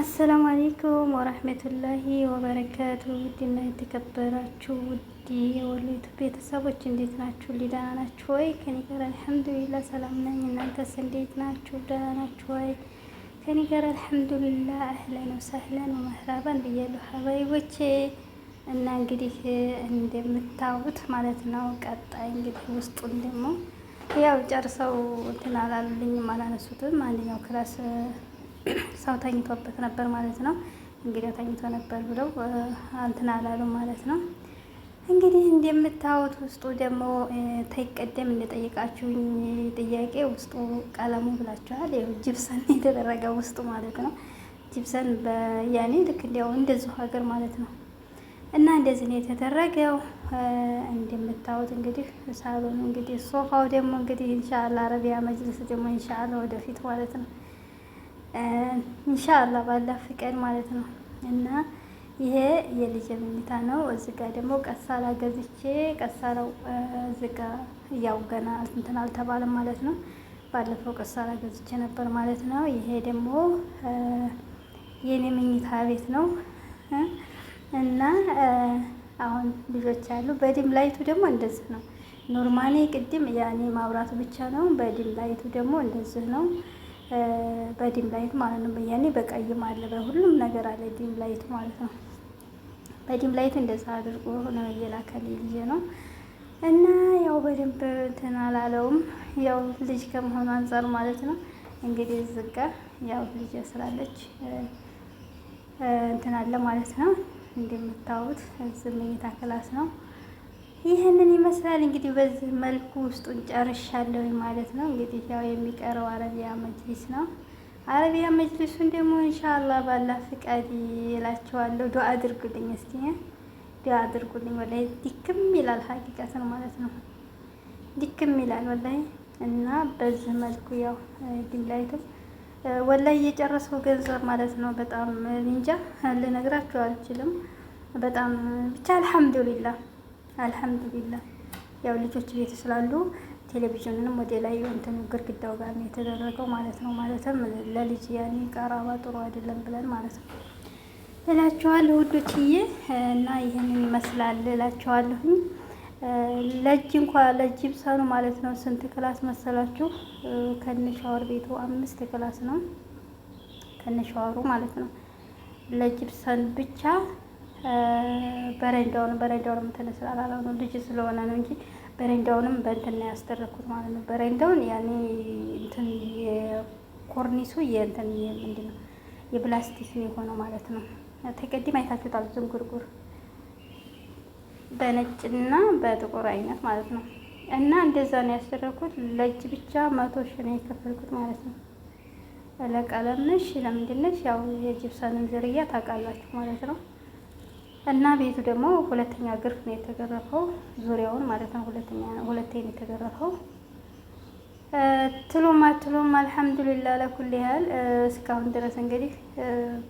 አሰላሙ አለይኩም ወራህመቱላሂ ወበረካቱ። ውድና የተከበራችሁ ውድ የወሎይቱ ቤተሰቦች እንዴት ናችሁ? ደህና ናችሁ ወይ? ከኔ ጋር አልሐምዱሊላህ ሰላም ነኝ። እናንተስ እንዴት ናችሁ? ደህና ናችሁ ወይ? ከኔ ጋር አልሐምዱሊላህ አህለን ወሰህለን ወመህራባን ብያለሁ ሀባይቦቼ። እና እንግዲህ እንደምታዩት ማለት ነው ቀጣይ እንግዲህ ውስጡን ደግሞ ያው ጨርሰው እንትን አላሉልኝም፣ አላነሱትም። አንደኛው ክላስ ሰው ተኝቶበት ነበር ማለት ነው። እንግዲህ ተኝቶ ነበር ብለው እንትን አላሉ ማለት ነው። እንግዲህ እንደምታዩት ውስጡ ደግሞ ተይቀደም እንደጠየቃችሁኝ ጥያቄ ውስጡ ቀለሙ ብላችኋል። ያው ጅብሰን የተደረገ ውስጡ ማለት ነው። ጅብሰን በያኔ ልክ እንዲያው እንደዚሁ ሀገር ማለት ነው። እና እንደዚህ ነው የተደረገው። እንደምታዩት እንግዲህ ሳሎኑ እንግዲህ ሶፋው ደግሞ እንግዲህ ኢንሻአላህ አረቢያ መጅልስ ደግሞ ኢንሻአላህ ወደፊት ማለት ነው ኢንሻአላህ ባላ ፍቃድ ማለት ነው። እና ይሄ የልጅ መኝታ ነው። እዚህ ጋር ደግሞ ቀሳላ ገዝቼ ቀሳላው እዚህ ጋር ያው ገና እንትን አልተባለም ማለት ነው። ባለፈው ቀሳላ ገዝቼ ነበር ማለት ነው። ይሄ ደግሞ የኔ መኝታ ቤት ነው። እና አሁን ልጆች አሉ። በዲም ላይቱ ደግሞ እንደዚህ ነው። ኖርማሊ ቅድም ያኔ ማብራቱ ብቻ ነው። በዲም ላይቱ ደግሞ እንደዚህ ነው። በዲም ላይት ማለት ነው። ያኔ በቀይም አለ፣ በሁሉም ነገር አለ ዲም ላይት ማለት ነው። በዲም ላይት እንደዛ አድርጎ ነው የላከልኝ ልጅ ነው። እና ያው በደንብ እንትን አላለውም፣ ያው ልጅ ከመሆኑ አንፃር ማለት ነው። እንግዲህ ዝጋ ያው ልጅ ስላለች እንትን አለ ማለት ነው። እንደምታዩት እዚህ መኝታ ክላስ ነው። ይህንን ይመስላል እንግዲህ በዚህ መልኩ ውስጡን ጨርሻለሁ ማለት ነው። እንግዲህ ያው የሚቀረው አረቢያ መጅሊስ ነው። አረቢያ መጅሊሱን ደግሞ ኢንሻአላህ ባላ ፍቃድ እላችኋለሁ። ዱአ አድርጉልኝ እስኪ ዱአ አድርጉልኝ። ወላሂ ዲክም ይላል ሀቂቀትን ማለት ነው። ዲክም ይላል ወላሂ። እና በዚህ መልኩ ያው ዲምላይቱ ወላሂ የጨረሰው ገንዘብ ማለት ነው። በጣም እንጃ ልነግራችሁ አልችልም። በጣም ብቻ አልሐምዱሊላህ አልሐምዱሊላህ። ያው ልጆች ቤት ስላሉ ቴሌቪዥንንም ወደ ላይ እንትን ግድግዳው ጋር ነው የተደረገው ማለት ነው። ማለትም ለልጅ ያኔ ቀራባ ጥሩ አይደለም ብለን ማለት ነው እላችኋለሁ ውዶችዬ። እና ይህንን ይመስላል እላችኋለሁኝ። ለእጅ ለጅብሰኑ ማለት ነው ስንት ክላስ መሰላችሁ? ከነሻወር ቤቱ 5 ክላስ ነው ከነሻወሩ ማለት ነው። ለጅብሰን ብቻ በረንዳውንም እንትን ስላላለው ነው ልጅ ስለሆነ ነው እንጂ በረንዳውንም በእንትን ነው ያስደረኩት ማለት ነው። በረንዳውን ያኔ እንትን የኮርኒሱ የእንትን ምንድን ነው የፕላስቲክ ነው የሆነው ማለት ነው። ተቀዲም አይታችሁታል። ዝንጉርጉር በነጭና በጥቁር አይነት ማለት ነው። እና እንደዛ ነው ያስደረኩት። ለእጅ ብቻ 100 ሺህ ነው የከፈልኩት ማለት ነው። ለቀለምሽ ለምንድነሽ ያው የጅብሰንን ዝርያ ታውቃላችሁ ማለት ነው። እና ቤቱ ደግሞ ሁለተኛ ግርፍ ነው የተገረፈው ዙሪያውን ማለት ነው። ሁለቴ ነው የተገረፈው። ትሎም አልሐምዱሊላህ ለኩል ያህል እስካሁን ድረስ እንግዲህ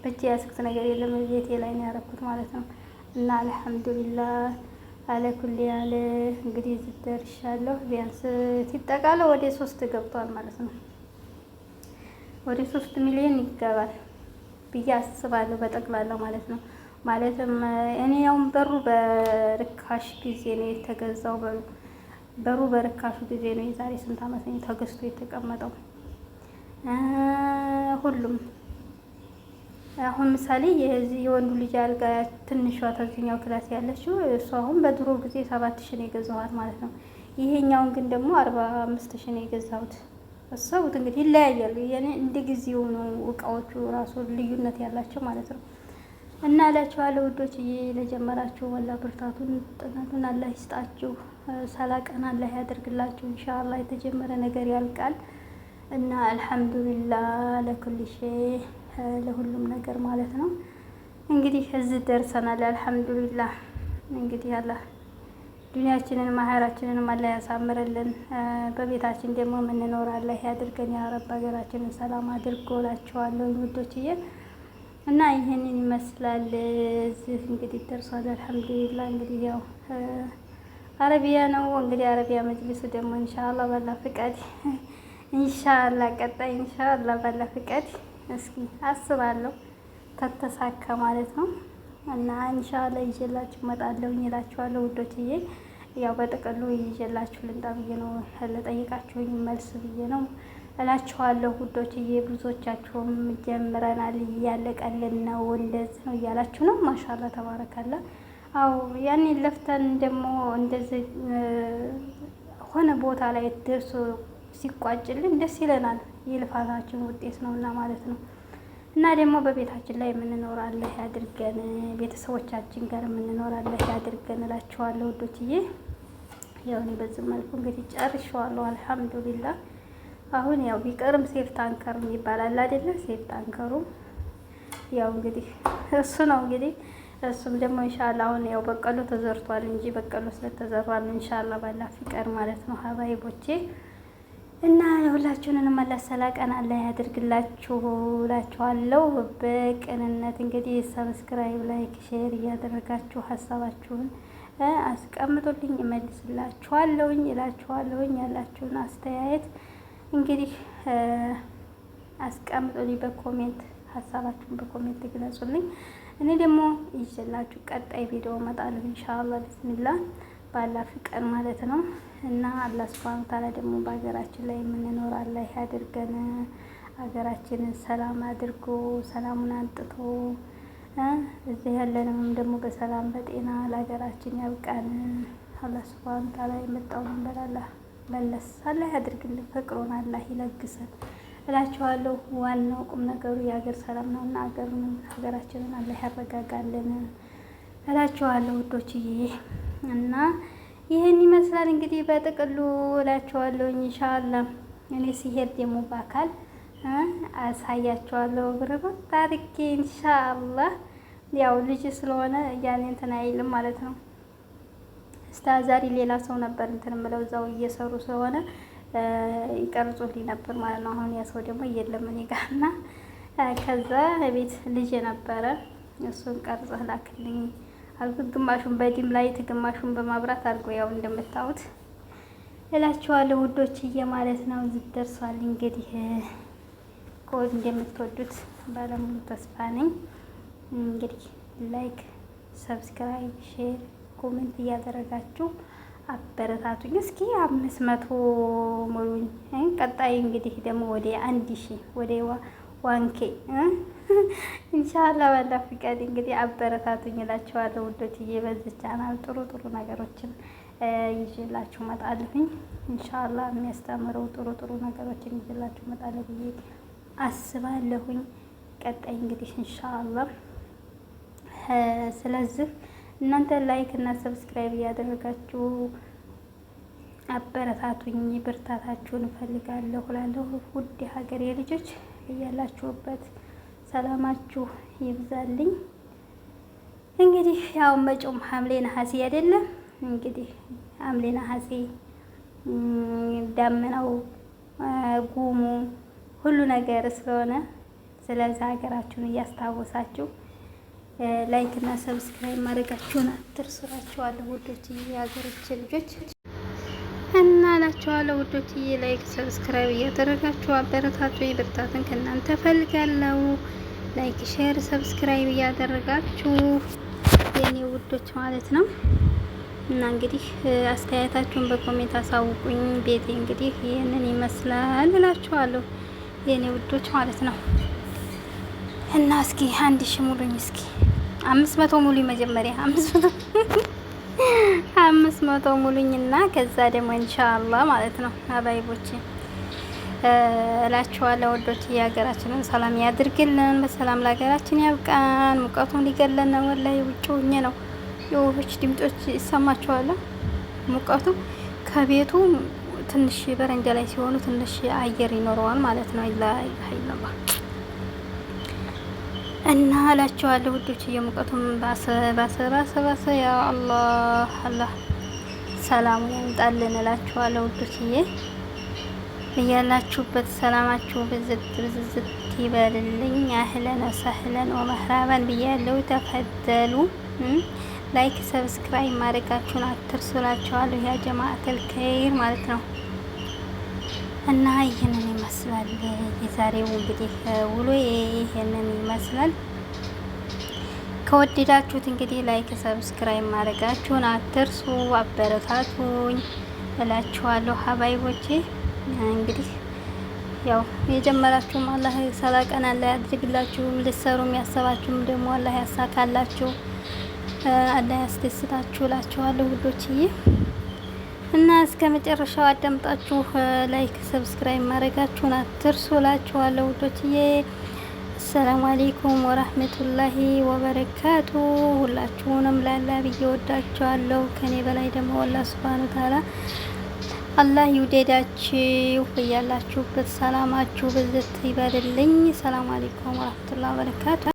በእጄ ያስኩት ነገር የለም ቤቴ ላይ ነው ያደረኩት ማለት ነው። እና አልሐምዱሊላህ አለኩል ያህል እንግዲህ ደርሻለሁ። ቢያንስ ሲጠቃለው ወደ 3 ገብቷል ማለት ነው። ወደ 3 ሚሊዮን ይገባል ብዬ አስባለሁ በጠቅላላ ማለት ነው። ማለትም እኔ ያውን በሩ በርካሽ ጊዜ ነው የተገዛው። በሩ በርካሹ ጊዜ ነው የዛሬ ስንት ዓመት ነው ተገዝቶ የተቀመጠው። ሁሉም አሁን ምሳሌ የወንዱ ልጅ አልጋ ትንሿ ተዚህኛው ክላስ ያለችው እሷ አሁን በድሮ ጊዜ 7000 ነው የገዛኋት ማለት ነው። ይሄኛውን ግን ደግሞ 45000 ነው የገዛሁት። አሰቡት እንግዲህ ይለያያሉ። የኔ እንደ ጊዜው ነው እቃዎቹ ራሱ ልዩነት ያላቸው ማለት ነው። እና እላችኋለሁ ውዶች ለጀመራችሁ ወላ ብርታቱን ጥናቱን አላህ ይስጣችሁ። ሰላቀን አላህ ያደርግላችሁ። ኢንሻአላህ የተጀመረ ነገር ያልቃል። እና አልሐምዱሊላህ ለኩል ሸይ ለሁሉም ነገር ማለት ነው። እንግዲህ እዚህ ደርሰናል። አልሐምዱሊላህ እንግዲህ አላህ ዱንያችንን ማህራችንን አላህ ያሳምርልን። በቤታችን ደግሞ የምንኖር አላህ ያድርገን። ያ ረብ ሀገራችንን ሰላም አድርጎ እላችኋለሁ ውዶችዬ። እና ይሄንን ይመስላል። እዚህ እንግዲህ ደርሷል። አልሐምዱሊላህ እንግዲህ ያው አረቢያ ነው እንግዲህ አረቢያ መጅሊሱ ደግሞ ኢንሻአላህ ባላ ፍቃድ ኢንሻአላህ ቀጣይ ኢንሻአላህ ባላ ፍቃድ እስኪ አስባለሁ ከተሳካ ማለት ነው። እና ኢንሻአላህ ይዤላችሁ እመጣለሁ እላችኋለሁ ውዶችዬ። ያው በጥቅሉ ይዤላችሁ ልምጣ ብዬ ነው ለጠይቃችሁኝ መልስ ብዬ ነው እላችኋለሁ ውዶችዬ። ብዙዎቻችሁም ጀምረናል እያለቀልን ነው እንደዚህ ነው እያላችሁ ነው። ማሻአላህ ተባረካላ። አዎ ያኔ ለፍተን ደግሞ እንደዚህ ሆነ ቦታ ላይ ደርሶ ሲቋጭልን ደስ ይለናል። የልፋታችን ውጤት ነውና ማለት ነው። እና ደግሞ በቤታችን ላይ የምንኖር አላህ ያድርገን፣ ቤተሰቦቻችን ጋር የምንኖር አላህ ያድርገን እላችኋለሁ ውዶችዬ። ያው እኔ በዚህ መልኩ እንግዲህ ጨርሼዋለሁ አልሐምዱሊላህ። አሁን ያው ቢቀርም ሴፍ ታንከር ይባላል አይደለ? ሴፍ ታንከሩ ያው እንግዲህ እሱ ነው እንግዲህ እሱም ደግሞ ኢንሻአላህ አሁን ያው በቀሎ ተዘርቷል እንጂ በቀሎ ስለተዘራ ነው ኢንሻአላህ ባላ ፍቃድ ማለት ነው ሀባይቦቼ። እና የሁላችሁንም አላሰላቀን አላህ ያድርግላችሁ እላችኋለሁ። በቅንነት እንግዲህ ሰብስክራይብ፣ ላይክ፣ ሼር እያደረጋችሁ ሀሳባችሁን አስቀምጡልኝ እመልስላችኋለሁኝ እላችኋለሁኝ። ያላችሁን አስተያየት እንግዲህ አስቀምጡልኝ በኮሜንት ሀሳባችሁን በኮሜንት ግለጹልኝ። እኔ ደግሞ ይዤላችሁ ቀጣይ ቪዲዮ እመጣለሁ ኢንሻአላህ ቢስሚላህ ባላ ፍቃድ ማለት ነው። እና አላህ ሱብሃነሁ ወተዓላ ደግሞ በሀገራችን ላይ የምንኖር አላህ ያድርገን። ሀገራችንን ሰላም አድርጎ ሰላሙን አንጥቶ እዚህ ያለንም ደግሞ በሰላም በጤና ለሀገራችን ያብቃን። አላህ ሱብሃነሁ ወተዓላ የመጣውን በላላ መለስ አላህ ያድርግልን፣ ፍቅሩን አላህ ይለግሰን እላችኋለሁ። ዋናው ቁም ነገሩ የሀገር ሰላም ነውና ሀገራችንን አላህ ያረጋጋልን እላችኋለሁ ውዶችዬ። እና ይህን ይመስላል እንግዲህ በጥቅሉ እላችኋለሁ። ኢንሻአላህ እኔ ሲሄድ ደግሞ በአካል አሳያችኋለሁ ብርበት ታሪኬ ኢንሻአላህ። ያው ልጅ ስለሆነ ያኔ እንትን አይልም ማለት ነው። ዛሬ ሌላ ሰው ነበር እንትን የምለው እዛው እየሰሩ ስለሆነ ይቀርጹልኝ ነበር ማለት ነው። አሁን ያ ሰው ደግሞ የለም እኔ ጋር እና ከዛ ቤት ልጅ ነበረ እሱን ቀርጸህ ላክልኝ አልኩት። ግማሹን በዲም ላይት ግማሹን በማብራት አድርጎ ያው እንደምታዩት እላችኋለሁ ውዶችዬ ማለት ነው። እዚህ ደርሷል እንግዲህ ኮድ እንደምትወዱት ባለሙሉ ተስፋ ነኝ። እንግዲህ ላይክ፣ ሰብስክራይብ፣ ሼር፣ ኮሜንት እያደረጋችሁ አበረታቱኝ። እስኪ 500 ሙሉኝ። ቀጣይ እንግዲህ ደግሞ ወደ 1000 ወደ 1K ኢንሻአላህ ባላ ፍቃድ እንግዲህ አበረታቱኝ እላችኋለሁ ውዶችዬ። በዚህ ቻናል ጥሩ ጥሩ ነገሮችን ይዤላችሁ እመጣለሁኝ ኢንሻአላህ። የሚያስተምረው ጥሩ ጥሩ ነገሮችን ይዤላችሁ እመጣለሁ ብዬ አስባለሁኝ። ቀጣይ እንግዲህ ኢንሻአላህ ስለዚህ እናንተ ላይክ እና ሰብስክራይብ እያደረጋችሁ አበረታቱኝ። ብርታታችሁን እፈልጋለሁ እላለሁ። ውድ ሀገሬ ልጆች እያላችሁበት ሰላማችሁ ይብዛልኝ። እንግዲህ ያው መጪውም ሐምሌ ነሐሴ አይደለም እንግዲህ ሐምሌ ነሐሴ ዳመናው ጉሙ ሁሉ ነገር ስለሆነ ስለዚህ ሀገራችሁን እያስታወሳችሁ ላይክ እና ሰብስክራይብ ማድረጋችሁን አትርሱላችኋለሁ ውዶችዬ፣ የሀገሮች ልጆች እና እላችኋለሁ ውዶችዬ። ላይክ ሰብስክራይብ እያደረጋችሁ አበረታቱ። ብርታትን ከእናንተ ፈልጋለሁ። ላይክ ሼር ሰብስክራይብ እያደረጋችሁ የኔ ውዶች ማለት ነው። እና እንግዲህ አስተያየታችሁን በኮሜንት አሳውቁኝ። ቤቴ እንግዲህ ይህንን ይመስላል እላችኋለሁ የኔ ውዶች ማለት ነው። እና እስኪ 1000 ሙሉኝ። እስኪ 500 ሙሉኝ። መጀመሪያ 500 ሙሉኝና ከዛ ደግሞ ኢንሻአላህ ማለት ነው አባይቦቼ እላችኋለሁ ወዶች። የሀገራችንን ሰላም ያድርግልን፣ በሰላም ለሀገራችን ያብቃን። ሙቀቱን ሊገለን ነው ወላሂ። ውጭ ሆኜ ነው የወፎች ድምጾች ይሰማችኋል። ሙቀቱ ከቤቱ ትንሽ በረንዳ ላይ ሲሆኑ ትንሽ አየር ይኖረዋል ማለት ነው። ኢላሂ እና እላችኋለሁ ውዶች የሙቀቱም ባሰ ያ አላህ ሰላሙን ያምጣልን እላችኋለሁ ውዶችዬ። እያላችሁበት ሰላማችሁ ብዝት ይበልልኝ። አህለን ወሰህለን ወመህራባን ብያለሁ። ተፈደሉ። ላይክ ሰብስክራይብ ማድረጋችሁን አትርሱ እላችኋለሁ ያ ጀማዓተል ኸይር ማለት ነው። እና ይህንን ይመስላል የዛሬው እንግዲህ ውሎ ይህንን ይመስላል። ከወደዳችሁት እንግዲህ ላይክ ሰብስክራይብ ማድረጋችሁን አትርሱ። አበረታቱኝ እላችኋለሁ ሀባይቦቼ። እንግዲህ ያው የጀመራችሁም አላህ ሰላቀን አላህ ያድርግላችሁ። ልትሰሩ የሚያሰባችሁም ደግሞ አላህ ያሳካላችሁ፣ አላህ ያስደስታችሁ እላችኋለሁ ውዶችዬ። እና እስከ መጨረሻው አዳምጣችሁ ላይክ ሰብስክራይብ ማድረጋችሁን አትርሱ እላችኋለሁ ውዶችዬ። አሰላሙ አለይኩም ወራህመቱላሂ ወበረካቱ። ሁላችሁንም ላላ ብዬ ወዳችኋለሁ። ከኔ በላይ ደግሞ አላህ ሱብሃነሁ ወተዓላ አላህ ይውደዳችሁ። በያላችሁበት ሰላማችሁ በዘት ይበልልኝ። ሰላም አለይኩም ወራህመቱላሂ ወበረካቱ።